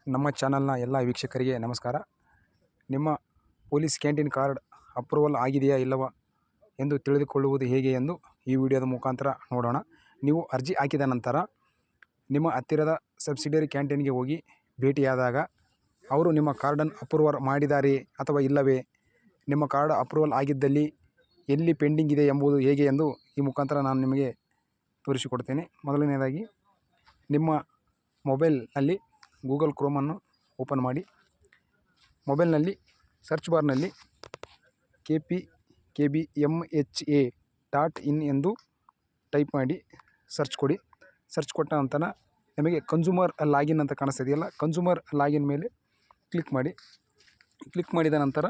ನಮ್ಮ ಚಾನಲ್ನ ಎಲ್ಲ ವೀಕ್ಷಕರಿಗೆ ನಮಸ್ಕಾರ. ನಿಮ್ಮ ಪೊಲೀಸ್ ಕ್ಯಾಂಟೀನ್ ಕಾರ್ಡ್ ಅಪ್ರೂವಲ್ ಆಗಿದೆಯಾ ಇಲ್ಲವಾ ಎಂದು ತಿಳಿದುಕೊಳ್ಳುವುದು ಹೇಗೆ ಎಂದು ಈ ವಿಡಿಯೋದ ಮುಖಾಂತರ ನೋಡೋಣ. ನೀವು ಅರ್ಜಿ ಹಾಕಿದ ನಂತರ ನಿಮ್ಮ ಹತ್ತಿರದ ಸಬ್ಸಿಡಿಯರಿ ಕ್ಯಾಂಟೀನ್ಗೆ ಹೋಗಿ ಭೇಟಿಯಾದಾಗ ಅವರು ನಿಮ್ಮ ಕಾರ್ಡನ್ನು ಅಪ್ರೂವಲ್ ಮಾಡಿದಾರೆಯೇ ಅಥವಾ ಇಲ್ಲವೇ, ನಿಮ್ಮ ಕಾರ್ಡ್ ಅಪ್ರೂವಲ್ ಆಗಿದ್ದಲ್ಲಿ ಎಲ್ಲಿ ಪೆಂಡಿಂಗ್ ಇದೆ ಎಂಬುದು ಹೇಗೆ ಎಂದು ಈ ಮುಖಾಂತರ ನಾನು ನಿಮಗೆ ತೋರಿಸಿಕೊಡ್ತೇನೆ. ಮೊದಲನೇದಾಗಿ ನಿಮ್ಮ ಮೊಬೈಲ್ನಲ್ಲಿ ಗೂಗಲ್ ಕ್ರೋಮನ್ನು ಓಪನ್ ಮಾಡಿ, ಮೊಬೈಲ್ನಲ್ಲಿ ಸರ್ಚ್ ಬಾರ್ನಲ್ಲಿ KPKBMHA.in ಎಂದು ಟೈಪ್ ಮಾಡಿ ಸರ್ಚ್ ಕೊಡಿ. ಸರ್ಚ್ ಕೊಟ್ಟ ನಂತರ ನಿಮಗೆ ಕನ್ಸ್ಯೂಮರ್ ಲಾಗಿನ್ ಅಂತ ಕಾಣಿಸ್ತಿದೆಯಲ್ಲ, ಕನ್ಸ್ಯೂಮರ್ ಲಾಗಿನ್ ಮೇಲೆ ಕ್ಲಿಕ್ ಮಾಡಿ. ಕ್ಲಿಕ್ ಮಾಡಿದ ನಂತರ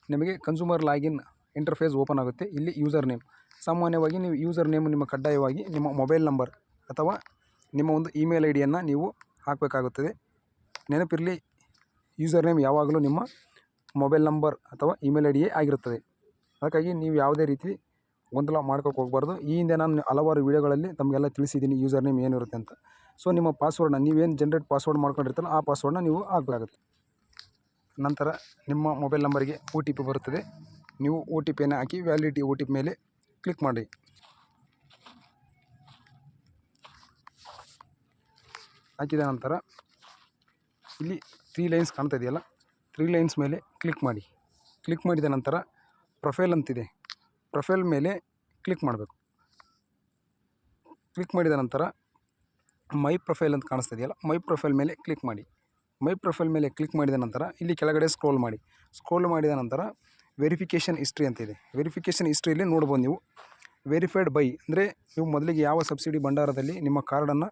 ನಿಮಗೆ ಕನ್ಸ್ಯೂಮರ್ ಲಾಗಿನ್ ಇಂಟರ್ಫೇಸ್ ಓಪನ್ ಆಗುತ್ತೆ. ಇಲ್ಲಿ ಯೂಸರ್ ನೇಮ್, ಸಾಮಾನ್ಯವಾಗಿ ನೀವು ಯೂಸರ್ ನೇಮ್ ನಿಮ್ಮ ಕಡ್ಡಾಯವಾಗಿ ನಿಮ್ಮ ಮೊಬೈಲ್ ನಂಬರ್ ಅಥವಾ ನಿಮ್ಮ ಒಂದು ಇಮೇಲ್ ಐಡಿಯನ್ನು ನೀವು ಹಾಕಬೇಕಾಗುತ್ತದೆ. ನೆನಪಿರಲಿ, ಯೂಸರ್ ನೇಮ್ ಯಾವಾಗಲೂ ನಿಮ್ಮ ಮೊಬೈಲ್ ನಂಬರ್ ಅಥವಾ ಇಮೇಲ್ ಐಡಿಯೇ ಆಗಿರುತ್ತದೆ. ಹಾಗಾಗಿ ನೀವು ಯಾವುದೇ ರೀತಿ ಗೊಂದಲ ಮಾಡ್ಕೋಕ್ಕೆ ಹೋಗಬಾರ್ದು. ಈ ಹಿಂದೆ ನಾನು ಹಲವಾರು ವೀಡಿಯೋಗಳಲ್ಲಿ ತಮಗೆಲ್ಲ ತಿಳಿಸಿದ್ದೀನಿ ಯೂಸರ್ ನೇಮ್ ಏನಿರುತ್ತೆ ಅಂತ. ಸೊ ನಿಮ್ಮ ಪಾಸ್ವರ್ಡ್ನ ನೀವೇನು ಜನರೇಟ್ ಪಾಸ್ವರ್ಡ್ ಮಾಡ್ಕೊಂಡಿರ್ತಾರೋ ಆ ಪಾಸ್ವರ್ಡ್ನ ನೀವು ಹಾಕಬೇಕಾಗುತ್ತೆ. ನಂತರ ನಿಮ್ಮ ಮೊಬೈಲ್ ನಂಬರಿಗೆ OTP ಬರುತ್ತದೆ. ನೀವು OTPಯನ್ನು ಹಾಕಿ ವ್ಯಾಲಿಡಿಟಿ OTP ಮೇಲೆ ಕ್ಲಿಕ್ ಮಾಡಿ. ಹಾಕಿದ ನಂತರ ಇಲ್ಲಿ 3 ಲೈನ್ಸ್ ಕಾಣ್ತಾ ಇದೆಯಲ್ಲ, 3 ಲೈನ್ಸ್ ಮೇಲೆ ಕ್ಲಿಕ್ ಮಾಡಿ. ಕ್ಲಿಕ್ ಮಾಡಿದ ನಂತರ ಪ್ರೊಫೈಲ್ ಅಂತಿದೆ, ಪ್ರೊಫೈಲ್ ಮೇಲೆ ಕ್ಲಿಕ್ ಮಾಡಬೇಕು. ಕ್ಲಿಕ್ ಮಾಡಿದ ನಂತರ ಮೈ ಪ್ರೊಫೈಲ್ ಅಂತ ಕಾಣಿಸ್ತಾ ಇದೆಯಲ್ಲ, ಮೈ ಪ್ರೊಫೈಲ್ ಮೇಲೆ ಕ್ಲಿಕ್ ಮಾಡಿ. ಮೈ ಪ್ರೊಫೈಲ್ ಮೇಲೆ ಕ್ಲಿಕ್ ಮಾಡಿದ ನಂತರ ಇಲ್ಲಿ ಕೆಳಗಡೆ ಸ್ಕ್ರೋಲ್ ಮಾಡಿ. ಸ್ಕ್ರೋಲ್ ಮಾಡಿದ ನಂತರ ವೆರಿಫಿಕೇಷನ್ ಹಿಸ್ಟ್ರಿ ಅಂತಿದೆ. ವೆರಿಫಿಕೇಷನ್ ಹಿಸ್ಟ್ರಿಯಲ್ಲಿ ನೋಡ್ಬೋದು ನೀವು ವೆರಿಫೈಡ್ ಬೈ ಅಂದರೆ ನೀವು ಮೊದಲಿಗೆ ಯಾವ ಸಬ್ಸಿಡಿ ಭಂಡಾರದಲ್ಲಿ ನಿಮ್ಮ ಕಾರ್ಡನ್ನು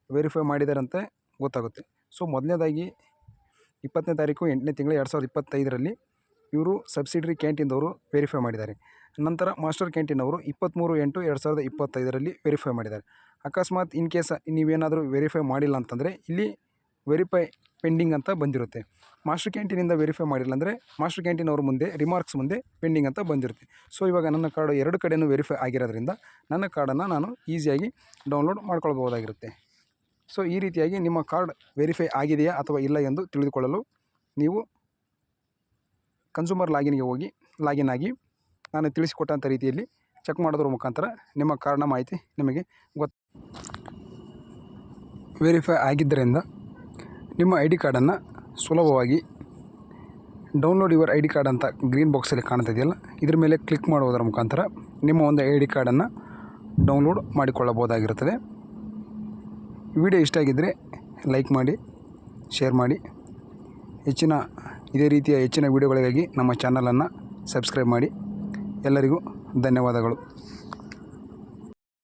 ವೆರಿಫೈ ಮಾಡಿದಾರಂತೆ ಗೊತ್ತಾಗುತ್ತೆ. ಸೊ ಮೊದಲನೇದಾಗಿ 20ನೇ ತಾರೀಕು 8ನೇ ತಿಂಗಳು 2025ರಲ್ಲಿ ಇವರು ಸಬ್ಸಿಡರಿ ಕ್ಯಾಂಟೀನ್ದವರು ವೆರಿಫೈ ಮಾಡಿದ್ದಾರೆ. ನಂತರ ಮಾಸ್ಟರ್ ಕ್ಯಾಂಟೀನವರು 23/8/2025ರಲ್ಲಿ ವೆರಿಫೈ ಮಾಡಿದ್ದಾರೆ. ಅಕಸ್ಮಾತ್ ಇನ್ ಕೇಸ್ ನೀವೇನಾದರೂ ವೆರಿಫೈ ಮಾಡಿಲ್ಲ ಅಂತಂದರೆ ಇಲ್ಲಿ ವೆರಿಫೈ ಪೆಂಡಿಂಗ್ ಅಂತ ಬಂದಿರುತ್ತೆ. ಮಾಸ್ಟರ್ ಕ್ಯಾಂಟೀನಿಂದ ವೆರಿಫೈ ಮಾಡಿಲ್ಲ ಅಂದರೆ ಮಾಸ್ಟರ್ ಕ್ಯಾಂಟೀನ್ ಅವ್ರ ಮುಂದೆ ರಿಮಾರ್ಕ್ಸ್ ಮುಂದೆ ಪೆಂಡಿಂಗ್ ಅಂತ ಬಂದಿರುತ್ತೆ. ಸೊ ಇವಾಗ ನನ್ನ ಕಾರ್ಡು 2 ಕಡೆಯೂ ವೆರಿಫೈ ಆಗಿರೋದ್ರಿಂದ ನನ್ನ ಕಾರ್ಡನ್ನು ನಾನು ಈಸಿಯಾಗಿ ಡೌನ್ಲೋಡ್ ಮಾಡ್ಕೊಳ್ಬೋದಾಗಿರುತ್ತೆ. ಸೊ ಈ ರೀತಿಯಾಗಿ ನಿಮ್ಮ ಕಾರ್ಡ್ ವೆರಿಫೈ ಆಗಿದೆಯಾ ಅಥವಾ ಇಲ್ಲ ಎಂದು ತಿಳಿದುಕೊಳ್ಳಲು ನೀವು ಕನ್ಸ್ಯೂಮರ್ ಲಾಗಿನ್ಗೆ ಹೋಗಿ ಲಾಗಿನ್ ಆಗಿ ನಾನು ತಿಳಿಸಿಕೊಟ್ಟಂಥ ರೀತಿಯಲ್ಲಿ ಚೆಕ್ ಮಾಡೋದ್ರ ಮುಖಾಂತರ ನಿಮ್ಮ ಕಾರ್ಡ್ನ ಮಾಹಿತಿ ನಿಮಗೆ ವೆರಿಫೈ ಆಗಿದ್ದರಿಂದ ನಿಮ್ಮ ID ಕಾರ್ಡನ್ನು ಸುಲಭವಾಗಿ ಡೌನ್ಲೋಡ್ ಯುವರ್ ID ಕಾರ್ಡ್ ಅಂತ ಗ್ರೀನ್ ಬಾಕ್ಸಲ್ಲಿ ಕಾಣ್ತಿದೆಯಲ್ಲ, ಇದ್ರ ಮೇಲೆ ಕ್ಲಿಕ್ ಮಾಡುವುದರ ಮುಖಾಂತರ ನಿಮ್ಮ ಒಂದು ID ಕಾರ್ಡನ್ನು ಡೌನ್ಲೋಡ್ ಮಾಡಿಕೊಳ್ಳಬಹುದಾಗಿರುತ್ತದೆ. ವಿಡಿಯೋ ಇಷ್ಟ ಆಗಿದ್ದರೆ ಲೈಕ್ ಮಾಡಿ, ಶೇರ್ ಮಾಡಿ. ಇದೇ ರೀತಿಯ ಹೆಚ್ಚಿನ ವಿಡಿಯೋಗಳಿಗಾಗಿ ನಮ್ಮ ಚಾನಲನ್ನು ಸಬ್ಸ್ಕ್ರೈಬ್ ಮಾಡಿ. ಎಲ್ಲರಿಗೂ ಧನ್ಯವಾದಗಳು.